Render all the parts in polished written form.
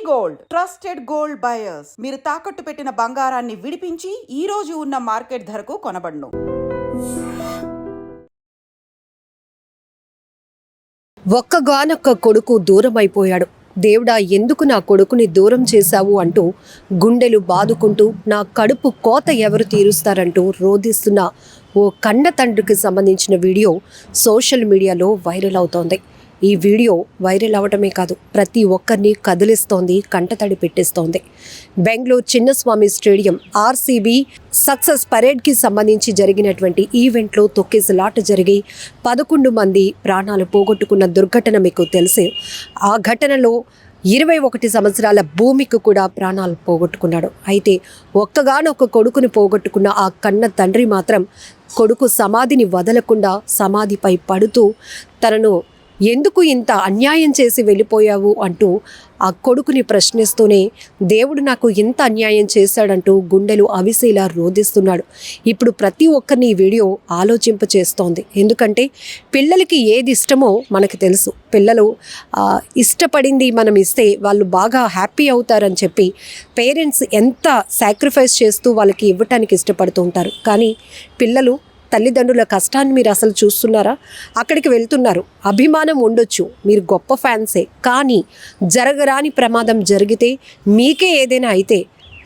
Gold trusted gold buyers. మీరు తాకట్టు పెట్టిన బంగారాన్ని విడిపించి ఈ రోజు ఉన్న మార్కెట్ ధరకు కొనబడును. ఒక్కగానొక్క కొడుకు దూరం అయిపోయాడు. దేవుడా, ఎందుకు నా కొడుకుని దూరం చేశావు అంటూ గుండెలు బాదుకుంటూ నా కడుపు కోత ఎవరు తీరుస్తారంటూ రోధిస్తున్న ఓ కన్న తండ్రికి సంబంధించిన వీడియో సోషల్ మీడియాలో వైరల్ అవుతోంది. ఈ వీడియో వైరల్ అవటమే కాదు, ప్రతి ఒక్కరిని కదిలిస్తోంది, కంటతడి పెట్టిస్తోంది. Bengaluru Chinnaswamy stadium RCB success పరేడ్కి సంబంధించి జరిగినటువంటి ఈవెంట్లో తొక్కిసలాట జరిగి 11 మంది ప్రాణాలు పోగొట్టుకున్న దుర్ఘటన మీకు తెలిసే. ఆ ఘటనలో 21 సంవత్సరాల భూమికి కూడా ప్రాణాలు పోగొట్టుకున్నాడు. అయితే ఒక్కగానొక్క కొడుకుని పోగొట్టుకున్న ఆ కన్న తండ్రి మాత్రం కొడుకు సమాధిని వదలకుండా సమాధిపై పడుతూ తనను ఎందుకు ఇంత అన్యాయం చేసి వెళ్ళిపోయావు అంటూ ఆ కొడుకుని ప్రశ్నిస్తూనే దేవుడు నాకు ఇంత అన్యాయం చేశాడంటూ గుండెలు అవిసేలా రోధిస్తున్నాడు. ఇప్పుడు ప్రతి ఒక్కరిని ఈ వీడియో ఆలోచింపచేస్తోంది. ఎందుకంటే పిల్లలకి ఏది ఇష్టమో మనకు తెలుసు. పిల్లలు ఇష్టపడింది మనం ఇస్తే వాళ్ళు బాగా హ్యాపీ అవుతారని చెప్పి పేరెంట్స్ ఎంత సాక్రిఫైస్ చేస్తూ వాళ్ళకి ఇవ్వటానికి ఇష్టపడుతూ ఉంటారు. కానీ పిల్లలు తల్లిదండ్రుల కష్టాన్ని మీరు అసలు చూస్తున్నారా? అక్కడికి వెళ్తున్నారు, అభిమానం ఉండొచ్చు, మీరు గొప్ప ఫ్యాన్సే, కానీ జరగరాని ప్రమాదం జరిగితే మీకే ఏదైనా అయితే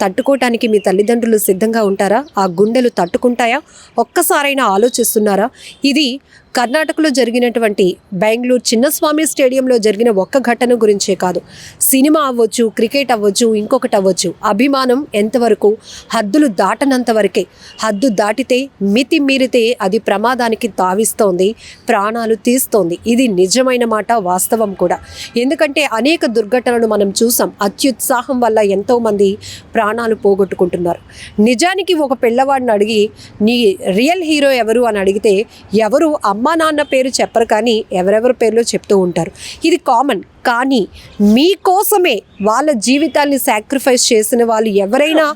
తట్టుకోవటానికి మీ తల్లిదండ్రులు సిద్ధంగా ఉంటారా? ఆ గుండెలు తట్టుకుంటాయా? ఒక్కసారైనా ఆలోచిస్తున్నారా? ఇది కర్ణాటకలో జరిగినటువంటి బెంగళూరు చిన్నస్వామి స్టేడియంలో జరిగిన ఒక్క ఘటన గురించే కాదు, సినిమా అవ్వచ్చు, క్రికెట్ అవ్వచ్చు, ఇంకొకటి అవ్వచ్చు, అభిమానం ఎంతవరకు హద్దులు దాటనంత వరకే. హద్దు దాటితే, మితి మీరితే అది ప్రమాదానికి తావిస్తోంది, ప్రాణాలు తీస్తోంది. ఇది నిజమైన మాట, వాస్తవం కూడా. ఎందుకంటే అనేక దుర్ఘటనలు మనం చూసాం. అత్యుత్సాహం వల్ల ఎంతోమంది ప్రాణాలు పోగొట్టుకుంటున్నారు. నిజానికి ఒక పిల్లవాడిని అడిగి నీ రియల్ హీరో ఎవరు అని అడిగితే ఎవరు అమ్మా నాన్న పేరు చెప్పరు, కానీ ఎవరెవరి పేర్లో చెప్తూ ఉంటారు. ఇది కామన్. కానీ మీకోసమే వాళ్ళ జీవితాల్ని సాక్రిఫైస్ చేసిన వాళ్ళు ఎవరైనా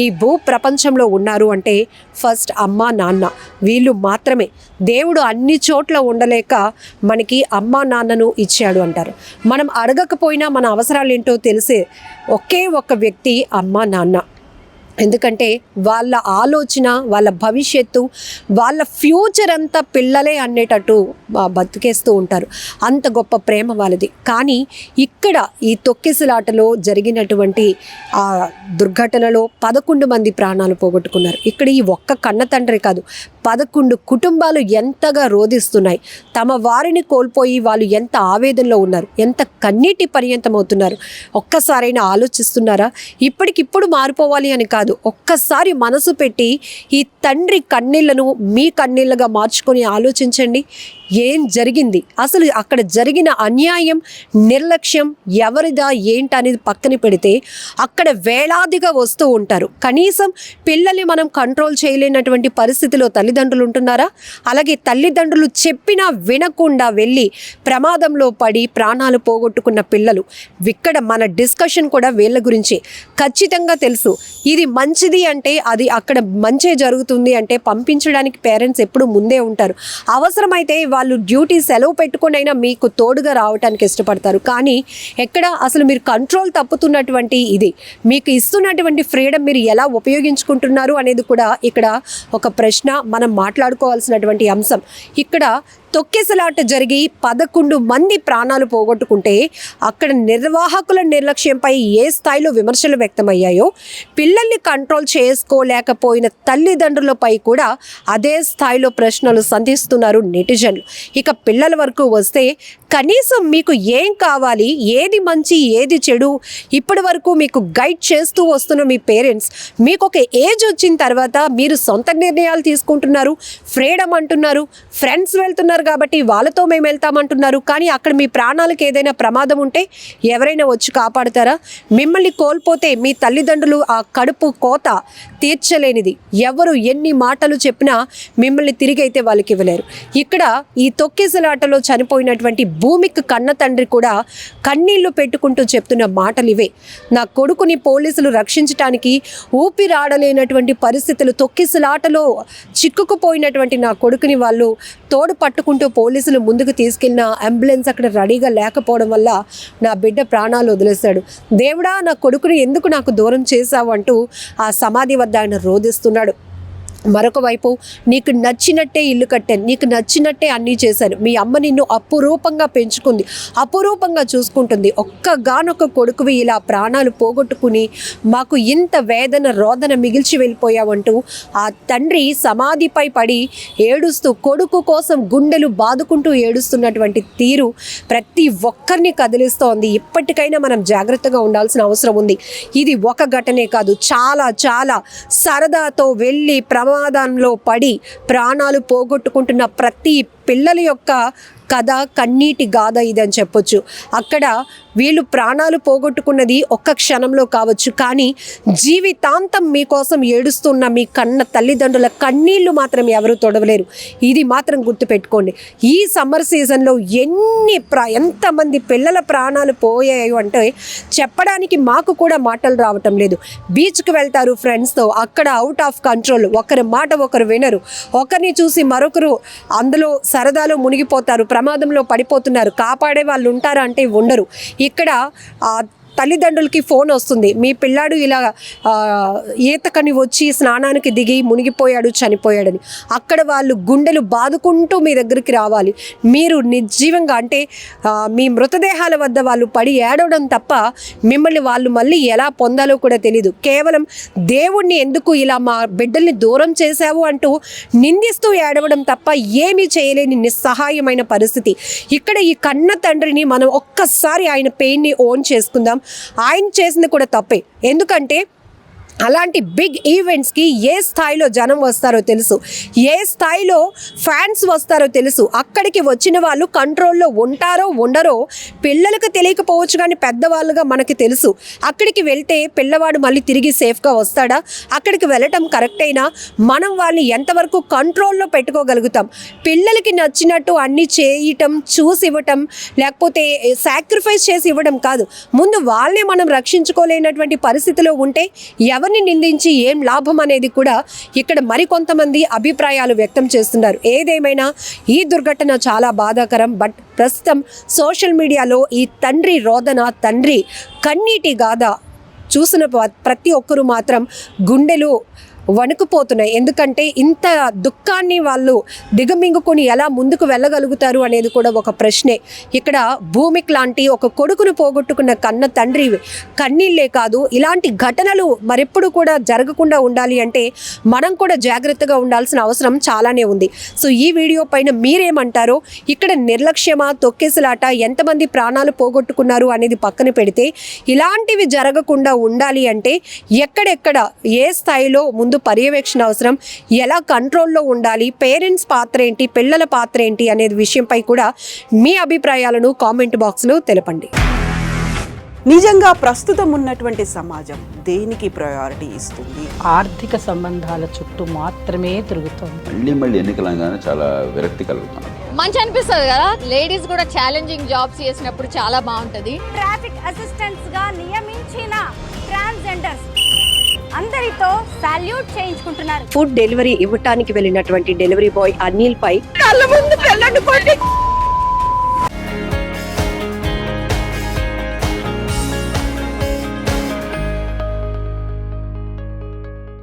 ఈ భూ ప్రపంచంలో ఉన్నారు అంటే ఫస్ట్ అమ్మా నాన్న. వీళ్ళు మాత్రమే. దేవుడు అన్ని చోట్ల ఉండలేక మనకి అమ్మా నాన్నను ఇచ్చాడు అంటారు. మనం అడగకపోయినా మన అవసరాలు ఏంటో తెలిసే ఒకే ఒక్క వ్యక్తి అమ్మా నాన్న. ఎందుకంటే వాళ్ళ ఆలోచన, వాళ్ళ భవిష్యత్తు, వాళ్ళ ఫ్యూచర్ అంతా పిల్లలే అనేటట్టు బతికేస్తూ ఉంటారు. అంత గొప్ప ప్రేమ వాళ్ళది. కానీ ఇక్కడ ఈ తొక్కిసలాటలో జరిగినటువంటి ఆ దుర్ఘటనలో 11 మంది ప్రాణాలు పోగొట్టుకున్నారు. ఇక్కడ ఈ ఒక్క కన్న తండ్రి కాదు, 11 కుటుంబాలు ఎంతగా రోధిస్తున్నాయి. తమ వారిని కోల్పోయి వాళ్ళు ఎంత ఆవేదనలో ఉన్నారు, ఎంత కన్నీటి పర్యంతమవుతున్నారు. ఒక్కసారైనా ఆలోచిస్తున్నారా? ఇప్పటికిప్పుడు మారిపోవాలి అని కాదు, ఒక్కసారి మనసు పెట్టి ఈ తండ్రి కన్నీళ్లను మీ కన్నీళ్ళగా మార్చుకొని ఆలోచించండి. ఏం జరిగింది అసలు? అక్కడ జరిగిన అన్యాయం, నిర్లక్ష్యం ఎవరిదా ఏంటనేది పక్కన పెడితే అక్కడ వేలాదిగా వస్తూ ఉంటారు. కనీసం పిల్లల్ని మనం కంట్రోల్ చేయలేనటువంటి పరిస్థితిలో తల్లిదండ్రులు ఉంటున్నారా? అలాగే తల్లిదండ్రులు చెప్పినా వినకుండా వెళ్ళి ప్రమాదంలో పడి ప్రాణాలు పోగొట్టుకున్న పిల్లలు. ఇక్కడ మన డిస్కషన్ కూడా వీళ్ళ గురించి. ఖచ్చితంగా తెలుసు ఇది మంచిది అంటే, అది అక్కడ మంచే జరుగుతుంది అంటే పంపించడానికి పేరెంట్స్ ఎప్పుడు ముందే ఉంటారు. అవసరమైతే వాళ్ళు డ్యూటీ సెలవు పెట్టుకునైనా మీకు తోడుగా రావడానికి ఇష్టపడతారు. కానీ ఎక్కడ అసలు మీరు కంట్రోల్ తప్పుతున్నటువంటి ఇది మీకు ఇస్తున్నటువంటి ఫ్రీడమ్ మీరు ఎలా ఉపయోగించుకుంటున్నారు అనేది కూడా ఇక్కడ ఒక ప్రశ్న, మనం మాట్లాడుకోవాల్సినటువంటి అంశం. ఇక్కడ తొక్కిసలాట జరిగి 11 మంది ప్రాణాలు పోగొట్టుకుంటే అక్కడ నిర్వాహకుల నిర్లక్ష్యంపై ఏ స్థాయిలో విమర్శలు వ్యక్తమయ్యాయో, పిల్లల్ని కంట్రోల్ చేసుకోలేకపోయిన తల్లిదండ్రులపై కూడా అదే స్థాయిలో ప్రశ్నలు సంధిస్తున్నారు నెటిజన్లు. ఇక పిల్లల వరకు వస్తే కనీసం మీకు ఏం కావాలి, ఏది మంచి, ఏది చెడు, ఇప్పటి వరకు మీకు గైడ్ చేస్తూ వస్తున్న మీ పేరెంట్స్ మీకు ఒక ఏజ్ వచ్చిన తర్వాత మీరు సొంత నిర్ణయాలు తీసుకుంటున్నారు, ఫ్రీడమ్ అంటున్నారు, ఫ్రెండ్స్ వెళ్తున్నారు కాబట్టి వాళ్ళతో మేము వెళ్తామంటున్నారు. కానీ అక్కడ మీ ప్రాణాలకు ఏదైనా ప్రమాదం ఉంటే ఎవరైనా వచ్చి కాపాడుతారా? మిమ్మల్ని కోల్పోతే మీ తల్లిదండ్రులు ఆ కడుపు కోత తీర్చలేనిది. ఎవరు ఎన్ని మాటలు చెప్పినా మిమ్మల్ని తిరిగి అయితే వాళ్ళకి ఇవ్వలేరు. ఇక్కడ ఈ తొక్కిసలాటలో చనిపోయినటువంటి భూమికి కన్న తండ్రి కూడా కన్నీళ్లు పెట్టుకుంటూ చెప్తున్న మాటలు ఇవే. నా కొడుకుని పోలీసులు రక్షించడానికి ఊపిరాడలేనటువంటి పరిస్థితులు, తొక్కిసలాటలో చిక్కుకుపోయినటువంటి నా కొడుకుని వాళ్ళు తోడు పట్టుకుంటూ పరిగెత్తుకుంటూ పోలీసులు ముందుకు తీసుకెళ్ళిన అంబులెన్స్ అక్కడ రెడీగా లేకపోవడం వల్ల నా బిడ్డ ప్రాణాలు వదిలేశాడు. దేవుడా, నా కొడుకుని ఎందుకు నాకు దూరం చేశావు అంటూ ఆ సమాధి వద్ద ఆయన రోదిస్తున్నాడు. మరొక వైపు, నీకు నచ్చినట్టే ఇల్లు కట్టాను, నీకు నచ్చినట్టే అన్నీ చేశాను, మీ అమ్మ నిన్ను అపురూపంగా పెంచుకుంది, అపురూపంగా చూసుకుంటుంది, ఒక్కగానొక్క కొడుకువి ఇలా ప్రాణాలు పోగొట్టుకుని మాకు ఇంత వేదన రోదన మిగిల్చి వెళ్ళిపోయావంటూ ఆ తండ్రి సమాధిపై పడి ఏడుస్తూ కొడుకు కోసం గుండెలు బాదుకుంటూ ఏడుస్తున్నటువంటి తీరు ప్రతి ఒక్కరిని కదిలిస్తోంది. ఇప్పటికైనా మనం జాగ్రత్తగా ఉండాల్సిన అవసరం ఉంది. ఇది ఒక ఘటనే కాదు, చాలా చాలా సరదాతో వెళ్ళి ప్రమాదంలో పడి ప్రాణాలు పోగొట్టుకుంటున్న ప్రతి పిల్లల యొక్క కథ, కన్నీటి గాథ ఇదని చెప్పొచ్చు. అక్కడ వీళ్ళు ప్రాణాలు పోగొట్టుకున్నది ఒక్క క్షణంలో కావచ్చు, కానీ జీవితాంతం మీకోసం ఏడుస్తున్న మీ కన్న తల్లిదండ్రుల కన్నీళ్లు మాత్రం ఎవరు తొడవలేరు. ఇది మాత్రం గుర్తుపెట్టుకోండి. ఈ సమ్మర్ సీజన్లో ఎంతమంది పిల్లల ప్రాణాలు పోయాయి అంటే చెప్పడానికి మాకు కూడా మాటలు రావటం లేదు. బీచ్కి వెళ్తారు ఫ్రెండ్స్తో, అక్కడ అవుట్ ఆఫ్ కంట్రోల్, ఒకరి మాట ఒకరు వినరు, ఒకరిని చూసి మరొకరు అందులో సరదాలో మునిగిపోతారు, ప్రమాదంలో పడిపోతున్నారు. కాపాడే వాళ్ళు ఉంటారా అంటే ఉండరు. ఇక్కడ తల్లిదండ్రులకి ఫోన్ వస్తుంది, మీ పిల్లాడు ఇలా ఈతకని వచ్చి స్నానానికి దిగి మునిగిపోయాడు, చనిపోయాడని. అక్కడ వాళ్ళు గుండెలు బాదుకుంటూ మీ దగ్గరికి రావాలి. మీరు నిర్జీవంగా అంటే మీ మృతదేహాల వద్ద వాళ్ళు పడి ఏడవడం తప్ప మిమ్మల్ని వాళ్ళు మళ్ళీ ఎలా పొందాలో కూడా తెలీదు. కేవలం దేవుణ్ణి ఎందుకు ఇలా మా బిడ్డల్ని దూరం చేశావు అంటూ నిందిస్తూ ఏడవడం తప్ప ఏమీ చేయలేని నిస్సహాయమైన పరిస్థితి. ఇక్కడ ఈ కన్న తండ్రిని మనం ఒక్కసారి ఆయన పెయిన్ని ఓన్ చేసుకుందాం. ఆయన చేసింది కూడా తప్పే. ఎందుకంటే అలాంటి బిగ్ ఈవెంట్స్కి ఏ స్థాయిలో జనం వస్తారో తెలుసు, ఏ స్థాయిలో ఫ్యాన్స్ వస్తారో తెలుసు. అక్కడికి వచ్చిన వాళ్ళు కంట్రోల్లో ఉంటారో ఉండరో పిల్లలకు తెలియకపోవచ్చు, కానీ పెద్దవాళ్ళుగా మనకి తెలుసు. అక్కడికి వెళ్తే పిల్లవాడు మళ్ళీ తిరిగి సేఫ్గా వస్తాడా, అక్కడికి వెళ్ళటం కరెక్ట్ అయినా మనం వాళ్ళని ఎంతవరకు కంట్రోల్లో పెట్టుకోగలుగుతాం? పిల్లలకి నచ్చినట్టు అన్నీ చేయటం, చూసి ఇవ్వటం, లేకపోతే సాక్రిఫైస్ చేసి ఇవ్వడం కాదు. ముందు వాళ్ళని మనం రక్షించుకోలేనటువంటి పరిస్థితిలో ఉంటే ఎవరిని నిందించి ఏం లాభం అనేది కూడా ఇక్కడ మరికొంతమంది అభిప్రాయాలు వ్యక్తం చేస్తున్నారు. ఏదేమైనా ఈ దుర్ఘటన చాలా బాధాకరం. బట్ ప్రస్తుతం సోషల్ మీడియాలో ఈ తండ్రి రోదన, తండ్రి కన్నీటి గాథ చూసిన ప్రతి ఒక్కరూ మాత్రం గుండెలు వణుకుపోతున్నాయి. ఎందుకంటే ఇంత దుఃఖాన్ని వాళ్ళు దిగమింగుకొని ఎలా ముందుకు వెళ్ళగలుగుతారు అనేది కూడా ఒక ప్రశ్నే. ఇక్కడ భూమిక్ లాంటి ఒక కొడుకును పోగొట్టుకున్న కన్న తండ్రి కన్నీళ్ళే కాదు, ఇలాంటి ఘటనలు మరెప్పుడు కూడా జరగకుండా ఉండాలి అంటే మనం కూడా జాగ్రత్తగా ఉండాల్సిన అవసరం చాలానే ఉంది. సో ఈ వీడియో పైన మీరేమంటారో, ఇక్కడ నిర్లక్ష్యమా, తొక్కేసలాట, ఎంతమంది ప్రాణాలు పోగొట్టుకున్నారు అనేది పక్కన పెడితే ఇలాంటివి జరగకుండా ఉండాలి అంటే ఎక్కడెక్కడ ఏ స్థాయిలో ముందు పర్యవేక్షణ అవసరం, ఎలా కంట్రోల్లో ఉండాలి, పేరెంట్స్ పాత్ర ఏంటి, పిల్లల పాత్ర ఏంటి అనేది విషయంపై కూడా మీ అభిప్రాయాలను కామెంట్ బాక్స్లో తెలపండి. నిజంగా ప్రస్తుతం ఉన్నటువంటి సమాజం దేనికి ప్రయారిటీ ఇస్తుంది? ఆర్థిక సంబంధాల చుట్టూ మాత్రమే తిరుగుతుంది. మళ్ళీ ఎన్నికలంగానే చాలా విరక్తి కలుగుతాం. మంచి అనిపిస్తుంది కదా, లేడీస్ కూడా ఛాలెంజింగ్ జాబ్స్ చేసినప్పుడు చాలా బాగుంటది. ట్రాఫిక్ అసిస్టెంట్స్ గా నియమించిన ట్రాన్స్జెండర్స్ అందరితో సాల్యూట్ చేయించుకుంటున్నారు. ఫుడ్ డెలివరీ ఇవ్వటానికి వెళ్ళినటువంటి డెలివరీ బాయ్ అనిల్ పై కళ్ళ ముందు